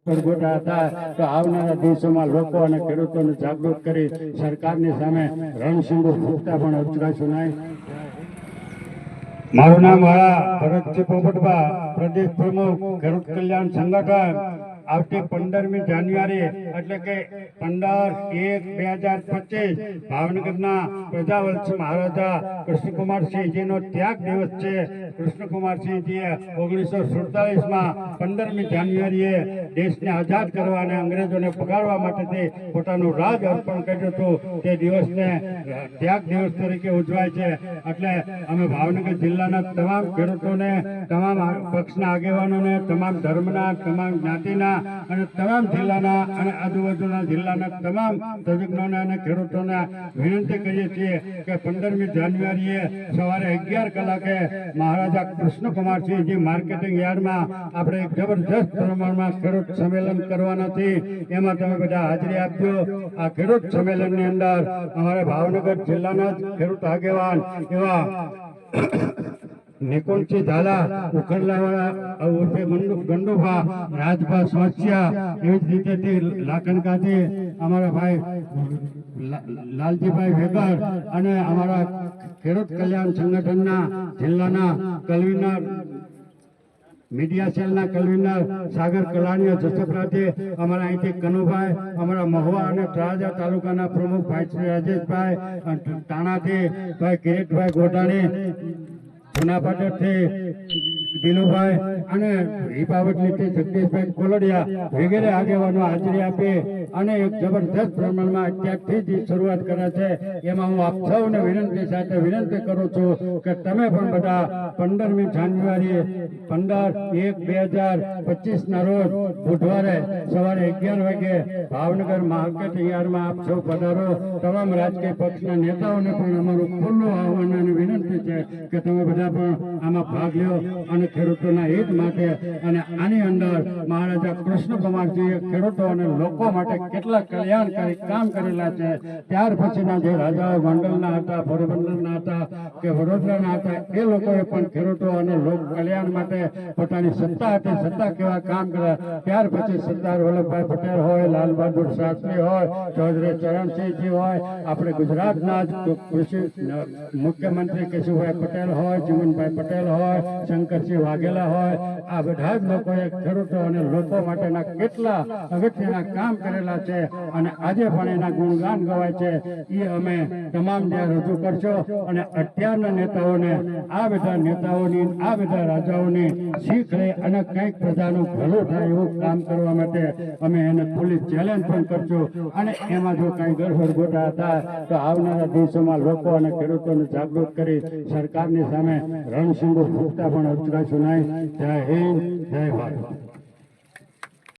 પરગોટા હતા તો આવનારા દિવસોમાં લોકો અને ખેડૂતોને જાગૃત કરી સરકારની સામે રણસિંગો ફૂંકતા પણ અચકાશું નહીં। મારું નામ વાળા ભરતજી પોપટભા, પ્રદેશ પ્રમુખ ખેડૂત કલ્યાણ સંગઠન। આવતી 15મી જાન્યુઆરી એટલે કે 15/1/2025 ભાવનગરના પ્રજાવત્સ મહારાજા કૃષ્ણકુમારસિંહજીનો ત્યાગ દિવસ છે। કૃષ્ણકુમારસિંહજીએ 1947માં 15મી જાન્યુઆરીએ દેશને આઝાદ કરવા અને અંગ્રેજોને પગાડવા માટે પોતાનું રાજ અર્પણ કર્યું હતું। તે દિવસને ત્યાગ દિવસ તરીકે ઉજવાય છે। એટલે અમે ભાવનગર જિલ્લાના તમામ ખેડૂતોને, તમામ પક્ષના આગેવાનોને, તમામ ધર્મના, તમામ જ્ઞાતિના અને તમામ જિલ્લાના અને આજુબાજુના જિલ્લાના તમામ તજજ્ઞોને અને ખેડૂતોને વિનંતી કરીએ છીએ કે 15મી જાન્યુઆરીએ સવારે 11 કલાકે મહારાજા કૃષ્ણકુમારસિંહજી માર્કેટિંગ યાર્ડમાં આપણે એક જબરજસ્ત પ્રમાણમાં ખેડૂત સંમેલન કરવાના છીએ। એમાં તમે બધા હાજરી આપજો। આ ખેડૂત સંમેલનની અંદર અમારા ભાવનગર જિલ્લાના જ ખેડૂત આગેવાન એવા નિકુંજસિંહ ઝાલા, ઉખરલાવાળા ઉર્ફે ગંડુભા, રાજભા સ્વચ્છિયા, એવી જ રીતે લાખનકાથી અમારા ભાઈ લાલજીભાઈ વેગર અને અમારા ખેડૂત કલ્યાણ સંગઠનના જિલ્લાના કન્વીનર, મીડિયા સેલના કન્વીનર સાગર કલાણીયા જસપરાથી, અમારા અહીંથી કનુભાઈ, અમારા મહુવા અને તળાજા તાલુકાના પ્રમુખ ભાઈ શ્રી રાજેશભાઈ, તાણાથી ભાઈ કિરીટભાઈ ગોટાણી, જુનાપાટણથી દિલુભાઈ અને રીપાવટલીથી જગદીશભાઈ કોલડિયા વગેરે આગેવાનો હાજરી આપી અને એક જબરદસ્ત પ્રમાણમાં અત્યારથી જ શરૂઆત કરે છે। એમાં હું આપ સૌને વિનંતી સાથે વિનંતી કરું છું કે તમે પણ બધા 15મી જાન્યુઆરી 15/1/2025ના રોજ બુધવારે સવારે 11 વાગે ભાવનગર માર્કેટ યાર્ડમાં આપ સૌ પધારો। તમામ રાજકીય પક્ષના નેતાઓને પણ અમારું ખુલ્લું આહવાન અને વિનંતી છે કે તમે બધા પણ આમાં ભાગ લ્યો અને ખેડૂતોના હિત માટે અને આની અંદર મહારાજા કૃષ્ણકુમારસિંહે ખેડૂતો અને લોકો માટે કેટલા કલ્યાણકારી કામ કરેલા છે। ત્યાર પછીના જે રાજાઓ ગોંડલના હતા, પોરબંદરના હતા કે વડોદરાના હતા, એ લોકોએ પણ ખેડૂતો અને લોક કલ્યાણ માટે પોતાની સત્તા હતી, સત્તા કેવા કામ કર્યા। ત્યાર પછી સરદાર વલ્લભભાઈ પટેલ હોય, લાલ બહાદુર શાસ્ત્રી હોય, ચૌધરી ચરણસિંહજી હોય, આપણે ગુજરાતના જ કૃષિ મુખ્યમંત્રી કેશુભાઈ પટેલ હોય, ચિમનભાઈ પટેલ હોય, શંકરસિંહ વાઘેલા હોય, આ બધા જ લોકોએ ખેડૂતો અને લોકો માટેના કેટલા અગત્યના કામ કરેલા છે અને આજે પણ એના ગુણગાન ગવાય છે। એ અમે તમામ ત્યાં રજૂ કરશો અને અત્યારના નેતાઓને આ બધા નેતાઓની, આ બધા રાજાઓની શીખ લઈ અને કંઈક પ્રજાનું ભલું થાય એવું કામ કરવા માટે અમે એને ખુલ્લી ચેલેન્જ પણ કરશું અને એમાં જો કંઈ ગરબડગોટા હતા તો આવનારા દિવસોમાં લોકો અને ખેડૂતોને જાગૃત કરી સરકારની સામે રણસિંગો ફૂંકતા પણ અચકાશું નહીં। જય હિન્દ, જય ભારત।